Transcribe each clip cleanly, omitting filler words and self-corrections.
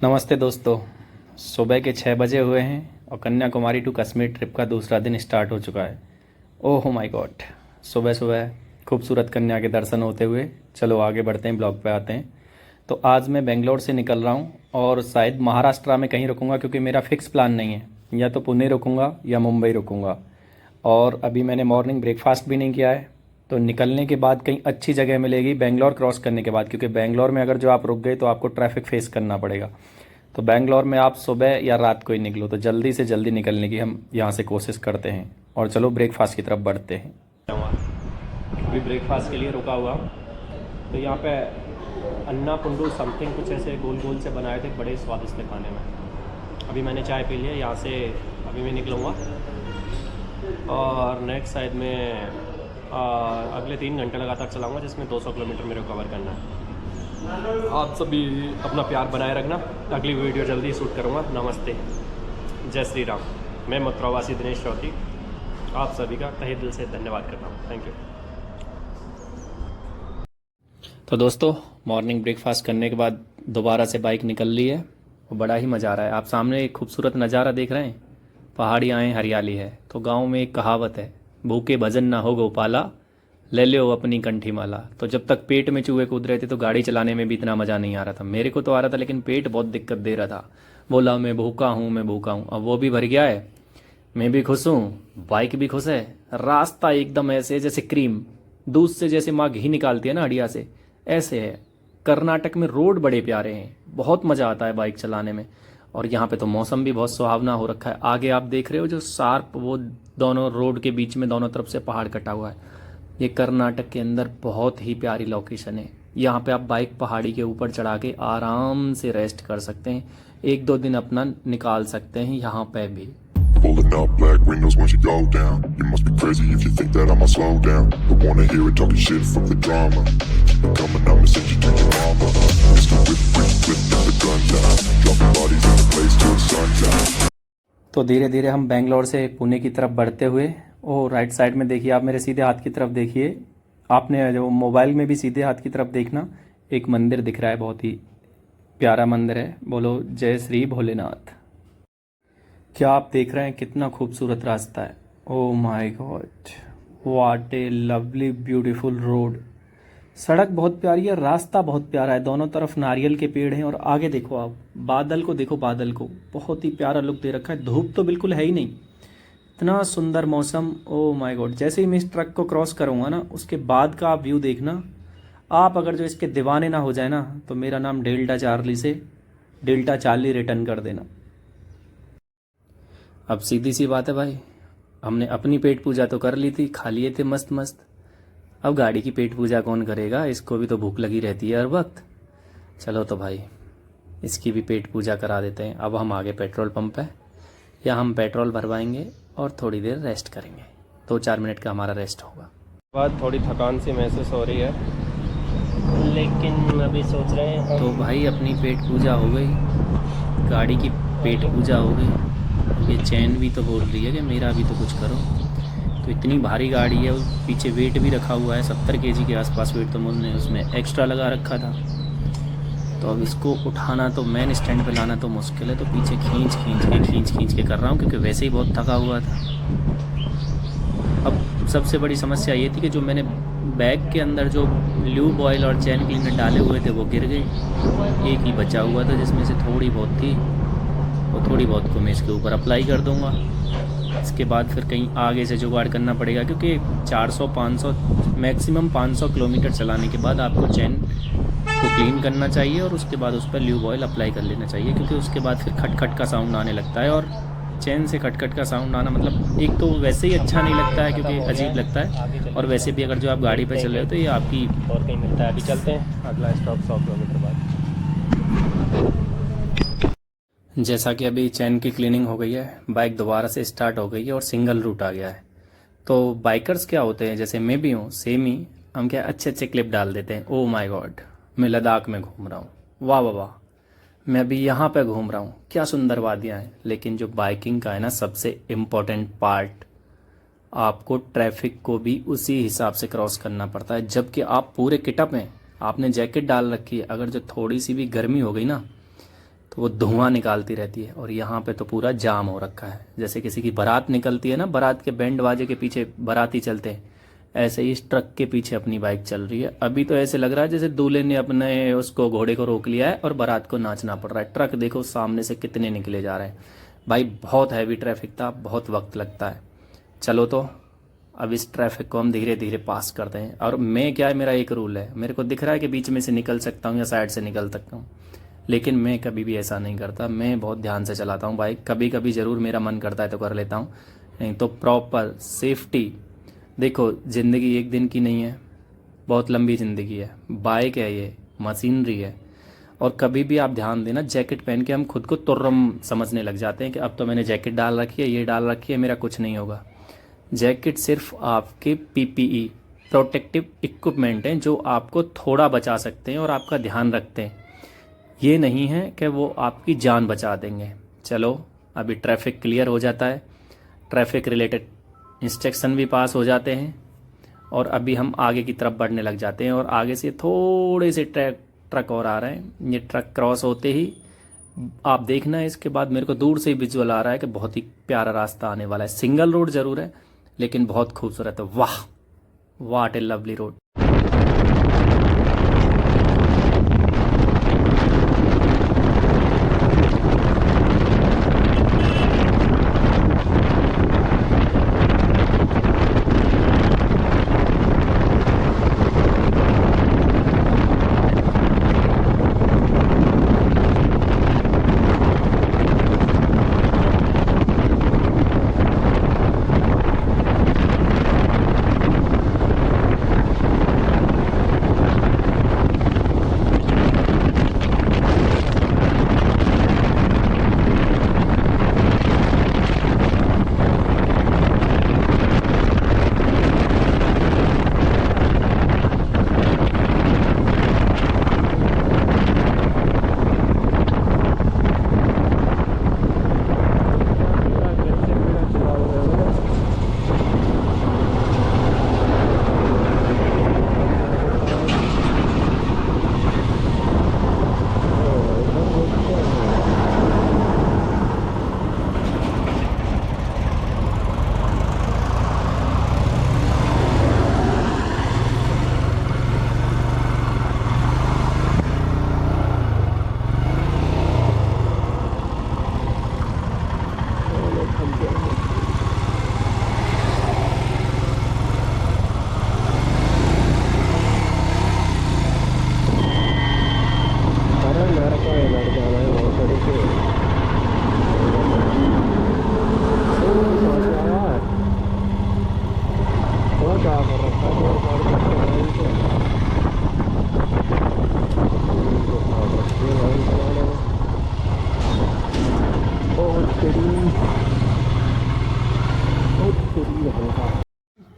नमस्ते दोस्तों। सुबह के 6 बजे हुए हैं और कन्याकुमारी टू कश्मीर ट्रिप का दूसरा दिन स्टार्ट हो चुका है। ओह माय गॉड, सुबह सुबह खूबसूरत कन्या के दर्शन होते हुए चलो आगे बढ़ते हैं, ब्लॉग पे आते हैं। तो आज मैं बेंगलोर से निकल रहा हूँ और शायद महाराष्ट्र में कहीं रुकूंगा, क्योंकि मेरा फिक्स प्लान नहीं है। या तो पुणे रुकूंगा या मुंबई रुकूंगा। और अभी मैंने मॉर्निंग ब्रेकफास्ट भी नहीं किया है। तो निकलने के बाद कहीं अच्छी जगह मिलेगी बेंगलोर क्रॉस करने के बाद, क्योंकि बेंगलोर में अगर जो आप रुक गए तो आपको ट्रैफिक फेस करना पड़ेगा। तो बेंगलोर में आप सुबह या रात को ही निकलो, तो जल्दी से जल्दी निकलने की हम यहाँ से कोशिश करते हैं। और चलो ब्रेकफास्ट की तरफ बढ़ते हैं। अभी ब्रेकफास्ट के लिए रुका हुआ, तो यहाँ पे अन्ना पुंडू समथिंग कुछ ऐसे गोल गोल से बनाए थे, बड़े स्वादिष्ट थे खाने में। अभी मैंने चाय पी लिया, यहाँ से अभी मैं निकलूँगा और नेक्स्ट साइड में अगले 3 घंटे लगातार चलाऊँगा, जिसमें 200 किलोमीटर मेरे को कवर करना है। आप सभी अपना प्यार बनाए रखना, अगली वीडियो जल्दी शूट करूँगा। नमस्ते, जय श्री राम। मैं मथुरावासी दिनेश चौधरी आप सभी का तहे दिल से धन्यवाद करता हूँ। Thank you. तो दोस्तों, मॉर्निंग ब्रेकफास्ट करने के बाद दोबारा से बाइक निकल ली है और बड़ा ही मज़ा आ रहा है। आप सामने एक खूबसूरत नज़ारा देख रहे हैं, पहाड़ियाँ हैं, हरियाली है। तो गांव में एक कहावत है, भूखे भजन ना हो गोपाला, ले लो अपनी कंठी माला। तो जब तक पेट में चूहे कूद रहे थे तो गाड़ी चलाने में भी इतना मज़ा नहीं आ रहा था। मेरे को तो आ रहा था, लेकिन पेट बहुत दिक्कत दे रहा था। बोला मैं भूखा हूँ, मैं भूखा हूँ। अब वो भी भर गया है, मैं भी खुश हूँ, बाइक भी खुश है। रास्ता एकदम ऐसे जैसे क्रीम, दूध से जैसे माँ घी निकालती है ना हड़िया से, ऐसे है। कर्नाटक में रोड बड़े प्यारे हैं, बहुत मज़ा आता है बाइक चलाने में। और यहाँ पे तो मौसम भी बहुत सुहावना हो रखा है। आगे आप देख रहे हो जो शार्प, वो दोनों रोड के बीच में दोनों तरफ से पहाड़ कटा हुआ है। ये कर्नाटक के अंदर बहुत ही प्यारी लोकेशन है। यहाँ पे आप बाइक पहाड़ी के ऊपर चढ़ा के आराम से रेस्ट कर सकते हैं, 1-2 दिन अपना निकाल सकते हैं यहाँ पे भी। Pulling up black windows once you go down. You must be crazy if you think that I'ma slow down. Don't wanna hear it talking shit, fuck the drama. Keep it coming, I'ma send you to your mama. Mr. Whip, whip, whip, get the guns out. Dropping bodies in the place till the sun's out. तो धीरे धीरे हम बेंगलोर से पुणे की तरफ बढ़ते हुए, ओ right side में देखिए, आप मेरे सीधे हाथ की तरफ देखिए। आपने जो मोबाइल में भी सीधे हाथ की तरफ देखना, एक मंदिर दिख रहा है, बहुत ही प्यारा मंदिर है। बोलो जय श्री भोलेनाथ। क्या आप देख रहे हैं कितना खूबसूरत रास्ता है। Oh my God, what A lovely beautiful road. सड़क बहुत प्यारी है, रास्ता बहुत प्यारा है, दोनों तरफ नारियल के पेड़ हैं। और आगे देखो आप, बादल को देखो, बादल को बहुत ही प्यारा लुक दे रखा है। धूप तो बिल्कुल है ही नहीं, इतना सुंदर मौसम। ओह माय गॉड, जैसे ही मैं इस ट्रक को क्रॉस करूँगा ना, उसके बाद का आप व्यू देखना। आप अगर जो इसके दीवाने ना हो जाए ना, तो मेरा नाम डेल्टा चार्ली से डेल्टा चार्ली रिटर्न कर देना। अब सीधी सी बात है भाई, हमने अपनी पेट पूजा तो कर ली थी, खा लिए थे मस्त मस्त। अब गाड़ी की पेट पूजा कौन करेगा, इसको भी तो भूख लगी रहती है हर वक्त। चलो तो भाई, इसकी भी पेट पूजा करा देते हैं। अब हम आगे पेट्रोल पंप है, या हम पेट्रोल भरवाएंगे और थोड़ी देर रेस्ट करेंगे। 2-4 मिनट का हमारा रेस्ट होगा। बाद थोड़ी थकान सी महसूस हो रही है, लेकिन अभी सोच रहे हैं तो भाई अपनी पेट पूजा हो गई, गाड़ी की पेट पूजा हो गई। ये चैन भी तो बोल रही है कि मेरा भी तो कुछ करो। तो इतनी भारी गाड़ी है, पीछे वेट भी रखा हुआ है, 70 केजी के आसपास वेट तो मुझने उसमें एक्स्ट्रा लगा रखा था। तो अब इसको उठाना, तो मेन स्टैंड पे लाना तो मुश्किल है, तो पीछे खींच के कर रहा हूँ, क्योंकि वैसे ही बहुत थका हुआ था। अब सबसे बड़ी समस्या ये थी कि जो मैंने बैग के अंदर जो ल्यूब ऑयल और चैन क्लीनर डाले हुए थे वो गिर गए। एक ही बचा हुआ था जिसमें से थोड़ी बहुत थी, वो थोड़ी बहुत को मैं इसके ऊपर अप्लाई कर दूंगा। इसके बाद फिर कहीं आगे से जुगाड़ करना पड़ेगा, क्योंकि 400-500 मैक्सिमम 500 किलोमीटर चलाने के बाद आपको चैन को क्लीन करना चाहिए और उसके बाद उस पर ल्यूब ऑयल अप्लाई कर लेना चाहिए, क्योंकि उसके बाद फिर खटखट का साउंड आने लगता है। और चैन से खटखट का साउंड आना मतलब, एक तो वैसे ही अच्छा नहीं लगता है क्योंकि अजीब लगता है, और वैसे भी अगर जो आप गाड़ी पर चल रहे हो तो ये आपकी और कहीं मिलता है। अभी चलते हैं, अगला स्टॉप 100 किलोमीटर बाद। जैसा कि अभी चैन की क्लीनिंग हो गई है, बाइक दोबारा से स्टार्ट हो गई है और सिंगल रूट आ गया है। तो बाइकर्स क्या होते हैं, जैसे मैं भी हूँ, सेम ही, हम क्या अच्छे अच्छे क्लिप डाल देते हैं। ओह माय गॉड, मैं लद्दाख में घूम रहा हूँ, वाह वाह वाह, मैं अभी यहाँ पे घूम रहा हूँ, क्या सुंदर वादियाँ हैं। लेकिन जो बाइकिंग का है ना सबसे इम्पोर्टेंट पार्ट, आपको ट्रैफिक को भी उसी हिसाब से क्रॉस करना पड़ता है। जबकि आप पूरे किटअप हैं, आपने जैकेट डाल रखी है, अगर जो थोड़ी सी भी गर्मी हो गई ना, तो तो वो धुआं निकालती रहती है। और यहाँ पे तो पूरा जाम हो रखा है, जैसे किसी की बारात निकलती है ना, बारात के बैंड बाजे के पीछे बाराती चलते हैं, ऐसे ही इस ट्रक के पीछे अपनी बाइक चल रही है। अभी तो ऐसे लग रहा है जैसे दूल्हे ने अपने उसको घोड़े को रोक लिया है और बारात को नाचना पड़ रहा है। ट्रक देखो सामने से कितने निकले जा रहे हैं भाई, बहुत हैवी ट्रैफिक था, बहुत वक्त लगता है। चलो तो अब इस ट्रैफिक को हम धीरे धीरे पास करते हैं। और मैं क्या है, मेरा एक रूल है, मेरे को दिख रहा है कि बीच में से निकल सकता हूँ या साइड से निकल सकता हूँ, लेकिन मैं कभी भी ऐसा नहीं करता। मैं बहुत ध्यान से चलाता हूँ बाइक। कभी कभी ज़रूर मेरा मन करता है तो कर लेता हूँ, नहीं तो प्रॉपर सेफ्टी। देखो ज़िंदगी एक दिन की नहीं है, बहुत लंबी ज़िंदगी है। बाइक है, ये मशीनरी है। और कभी भी आप ध्यान देना, जैकेट पहन के हम खुद को तुर्रम समझने लग जाते हैं कि अब तो मैंने जैकेट डाल रखी है, ये डाल रखी है, मेरा कुछ नहीं होगा। जैकेट सिर्फ आपके पीपीई प्रोटेक्टिव इक्विपमेंट हैं जो आपको थोड़ा बचा सकते हैं और आपका ध्यान रखते हैं। ये नहीं है कि वो आपकी जान बचा देंगे। चलो अभी ट्रैफिक क्लियर हो जाता है, ट्रैफिक रिलेटेड इंस्ट्रक्शन भी पास हो जाते हैं और अभी हम आगे की तरफ बढ़ने लग जाते हैं। और आगे से थोड़े से ट्रक और आ रहे हैं। ये ट्रक क्रॉस होते ही आप देखना, इसके बाद मेरे को दूर से ही विजुअल आ रहा है कि बहुत ही प्यारा रास्ता आने वाला है। सिंगल रोड ज़रूर है लेकिन बहुत खूबसूरत है। वाह, व्हाट ए लवली रोड।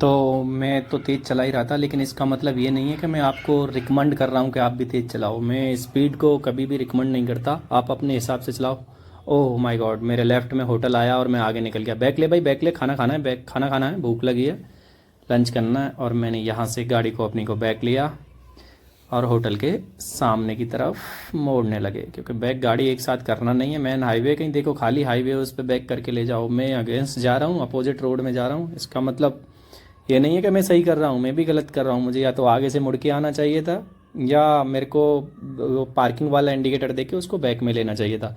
तो मैं तो तेज़ चला ही रहा था, लेकिन इसका मतलब ये नहीं है कि मैं आपको रिकमेंड कर रहा हूँ कि आप भी तेज़ चलाओ। मैं स्पीड को कभी भी रिकमेंड नहीं करता, आप अपने हिसाब से चलाओ। ओह माय गॉड, मेरे लेफ़्ट में होटल आया और मैं आगे निकल गया। बैक ले भाई, बैक ले, खाना खाना है, बैक खाना खाना है, भूख लगी है, लंच करना है। और मैंने यहाँ से गाड़ी को अपनी को बैक लिया और होटल के सामने की तरफ मोड़ने लगे, क्योंकि बैक गाड़ी एक साथ करना नहीं है। मैन हाईवे कहीं देखो खाली हाईवे, उस पर बैक करके ले जाओ। मैं अगेंस्ट जा रहा हूँ, अपोजिट रोड में जा रहा हूँ। इसका मतलब ये नहीं है कि मैं सही कर रहा हूँ, मैं भी गलत कर रहा हूँ। मुझे या तो आगे से मुड़ के आना चाहिए था या मेरे को वो पार्किंग वाला इंडिकेटर देके उसको बैक में लेना चाहिए था,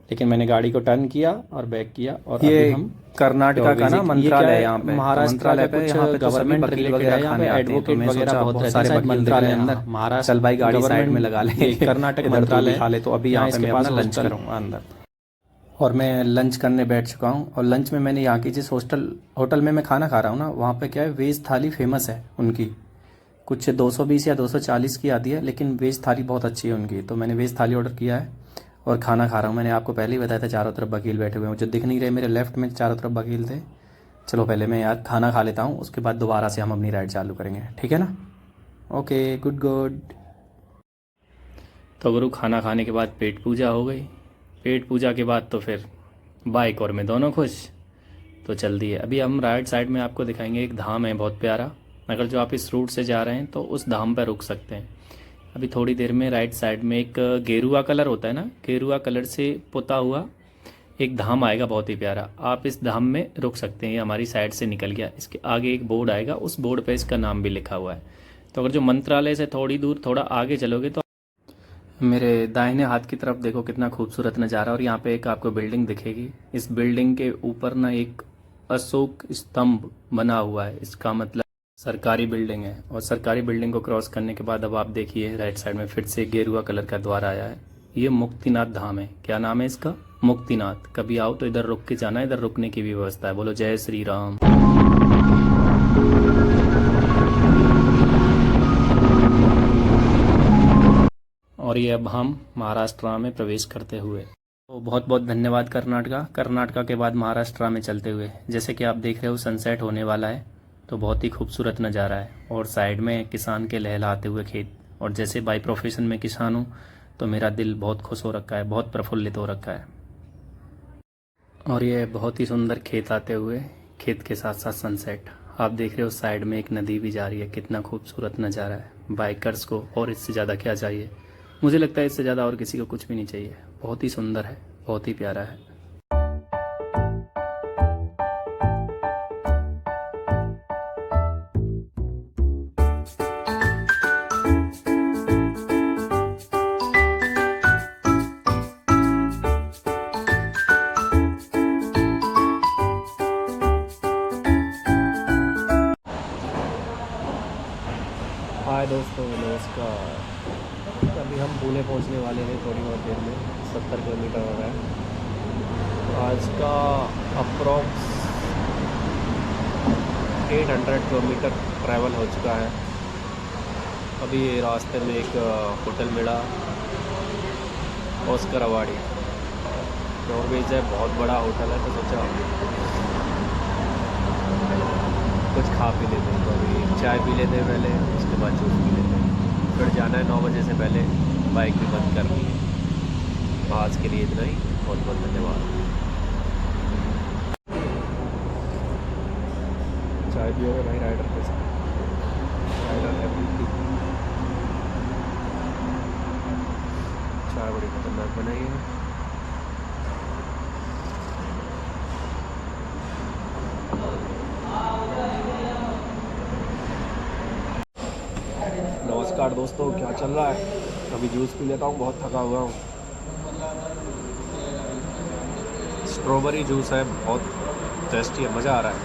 लेकिन मैंने गाड़ी को टर्न किया और बैक किया। और ये अभी हम कर्नाटका का ना मंत्रालय है यहाँ पे, महाराष्ट्र मंत्रालय का पे कुछ यहाँ पे गवर्नमेंट वकील रिलेटेड वगैरह है, यहाँ पे खाने आते हैं, तो एडवोकेट मैं वगैरह सोचा बहुत बहुत रहते सारे हैं वकील मंत्रालय दिख रहे हैं अंदर। अंदर। महाराष्ट्र चल भाई गाड़ी साइड में लगा ले, कर्नाटक इधर मंत्रालय खा ले, तो अभी यहाँ यहाँ पे इसके मैं पास अपना लंच हॉस्टल। करूँगा अंदर। और मैं लंच करने बैठ चुका हूँ। और लंच में मैंने यहाँ की जिस होटल में मैं खाना खा रहा हूँ ना, वहाँ पे क्या है, वेज थाली फेमस है उनकी। कुछ 220 या 240 की आती है, लेकिन वेज थाली बहुत अच्छी है उनकी। तो मैंने वेज थाली ऑर्डर किया है और खाना खा रहा हूँ। मैंने आपको पहले ही बताया था चारों तरफ वकील बैठे हुए हैं, मुझे दिख नहीं रहे, मेरे लेफ्ट में चारों तरफ वकील थे। चलो पहले मैं यार खाना खा लेता हूँ, उसके बाद दोबारा से हम अपनी राइड चालू करेंगे, ठीक है ना? Okay, good good. तो गुरु खाना खाने के बाद पेट पूजा हो गई। पेट पूजा के बाद तो फिर बाइक और मैं दोनों खुश, तो चल दिए। अभी हम राइट साइड में आपको दिखाएंगे, एक धाम है बहुत प्यारा। अगर जो आप इस रूट से जा रहे हैं तो उस धाम पर रुक सकते हैं। अभी थोड़ी देर में राइट साइड में एक गेरुआ कलर होता है ना, गेरुआ कलर से पुता हुआ एक धाम आएगा बहुत ही प्यारा। आप इस धाम में रुक सकते हैं। ये हमारी साइड से निकल गया। इसके आगे एक बोर्ड आएगा, उस बोर्ड पे इसका नाम भी लिखा हुआ है। तो अगर जो मंत्रालय से थोड़ी दूर थोड़ा आगे चलोगे तो मेरे दाहिने हाथ की तरफ देखो कितना खूबसूरत नज़ारा। और यहाँ पे एक आपको बिल्डिंग दिखेगी। इस बिल्डिंग के ऊपर ना एक अशोक स्तंभ बना हुआ है। इसका मतलब सरकारी बिल्डिंग है। और सरकारी बिल्डिंग को क्रॉस करने के बाद अब आप देखिए राइट साइड में फिर से गेरुआ कलर का द्वार आया है। ये मुक्तिनाथ धाम है। क्या नाम है इसका? मुक्तिनाथ। कभी आओ तो इधर रुक के जाना, इधर रुकने की भी व्यवस्था है। बोलो जय श्री राम। और ये अब हम महाराष्ट्र में प्रवेश करते हुए, तो बहुत बहुत धन्यवाद कर्नाटका के बाद महाराष्ट्र में चलते हुए। जैसे कि आप देख रहे हो सनसेट होने वाला है, तो बहुत ही खूबसूरत नज़ारा है। और साइड में किसान के लहलहाते हुए खेत। और जैसे बाई प्रोफेशन में किसान हूँ तो मेरा दिल बहुत खुश हो रखा है, बहुत प्रफुल्लित हो रखा है। और ये बहुत ही सुंदर खेत आते हुए, खेत के साथ साथ सनसेट आप देख रहे हो। साइड में एक नदी भी जा रही है। कितना खूबसूरत नज़ारा है। बाइकर्स को और इससे ज़्यादा क्या चाहिए? मुझे लगता है इससे ज़्यादा और किसी को कुछ भी नहीं चाहिए। बहुत ही सुंदर है, बहुत ही प्यारा है। हाय दोस्तों, नमस्कार। अभी हम पुणे पहुंचने वाले हैं थोड़ी बहुत देर में। 70 किलोमीटर हो रहा है। आज का अप्रॉक्स 800 किलोमीटर ट्रैवल हो चुका है। अभी रास्ते में एक होटल मिला, ऑस्कर अवार्डी नॉर्वेज है। बहुत बड़ा होटल है, तो सोचा कुछ खा पी लेते हैं। तो अभी चाय पी लेते हैं पहले, उसके बाद जूस पी लेते हैं। फिर जाना है 9 बजे से पहले। बाइक भी बंद कर दी है। आज के लिए इतना ही। बहुत बहुत धन्यवाद। चाय पियोगे भाई राइडर के साथ? राइडर है बिल्कुल। चाय बड़ी खतरनाक बनाई है। नमस्कार दोस्तों, क्या चल रहा है? अभी जूस पी लेता हूँ, बहुत थका हुआ हूँ। स्ट्रॉबेरी जूस है, बहुत टेस्टी है, मज़ा आ रहा है।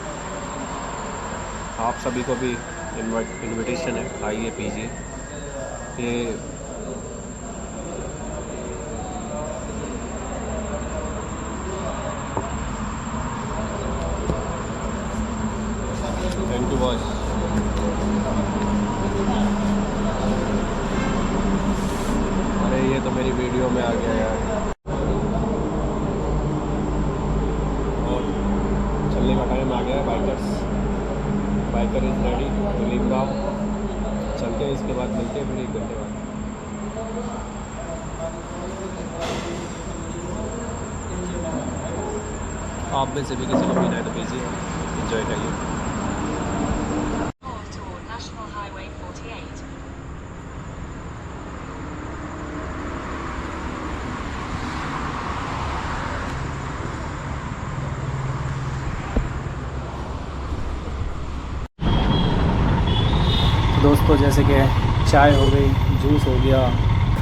आप सभी को भी इनविटेशन है, आइए पीजिए। ये थैंक यू बॉस। अरे ये तो मेरी वीडियो में आ गया यार। और चलने का टाइम आ गया है। Biker is ready to leave now. चलते हैं, इसके बाद मिलते हैं फिर 1 घंटे बाद। आप में से भी किसी को पीना है तो पीजिए, एंजॉय करिए। दोस्तों जैसे कि चाय हो गई, जूस हो गया,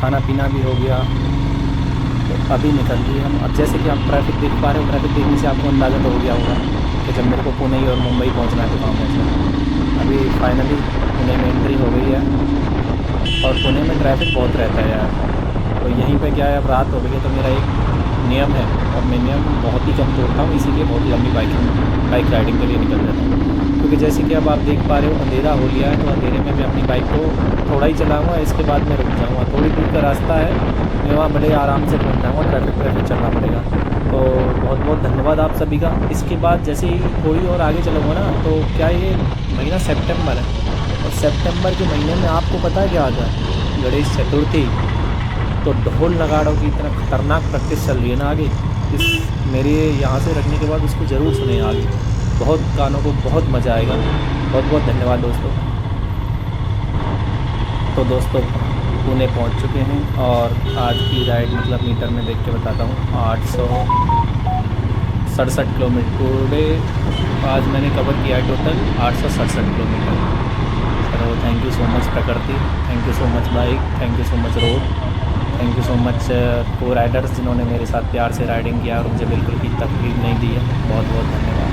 खाना पीना भी हो गया, तो अभी निकल लिए हम। अब जैसे कि आप ट्रैफिक देख पा रहे हो, ट्रैफिक देखने से आपको अंदाज़ा तो हो गया होगा कि जब मेरे को पुणे और मुंबई पहुंचना है तो कहाँ पहुँचना। अभी फाइनली पुणे में एंट्री हो गई है। और पुणे में ट्रैफिक बहुत रहता है यार। तो यहीं पे क्या है, अब रात हो गई है तो मेरा एक नियम है, और मैं नियम बहुत ही कम तोड़ता हूँ, इसीलिए बहुत लंबी बाइक राइडिंग के लिए निकल जाता हूँ। क्योंकि जैसे कि अब आप देख पा रहे हो अंधेरा हो लिया है, तो अंधेरे में मैं अपनी बाइक को थोड़ा ही चलाऊँगा, इसके बाद मैं रुक जाऊँगा। थोड़ी दूर का रास्ता है, मैं वहाँ बड़े आराम से पहुँच जाऊँगा। ट्रैफिक चलना पड़ेगा। तो बहुत बहुत धन्यवाद आप सभी का। इसके बाद जैसे ही थोड़ी और आगे चलूँगा ना, तो क्या ये महीना सितंबर है, और सितंबर के महीने में आपको पता है क्या आता है? गणेश चतुर्थी। तो ढोल नगाड़ों की इतना खतरनाक प्रैक्टिस चल रही है ना आगे। इस मेरे यहाँ से रखने के बाद उसको ज़रूर सुने आगे। बहुत गानों को बहुत मज़ा आएगा। बहुत बहुत धन्यवाद दोस्तों। तो दोस्तों पुणे पहुंच चुके हैं और आज की राइड मतलब मीटर में देख के बताता हूँ 867 किलोमीटर टुडे आज मैंने कवर किया है टोटल 867 किलोमीटर। तो थैंक यू सो मच प्रकृति, thank you so much bike, thank you so much road, thank you so much को राइडर्स जिन्होंने मेरे साथ प्यार से राइडिंग किया और मुझे बिल्कुल भी तकलीफ नहीं दी है। बहुत बहुत धन्यवाद।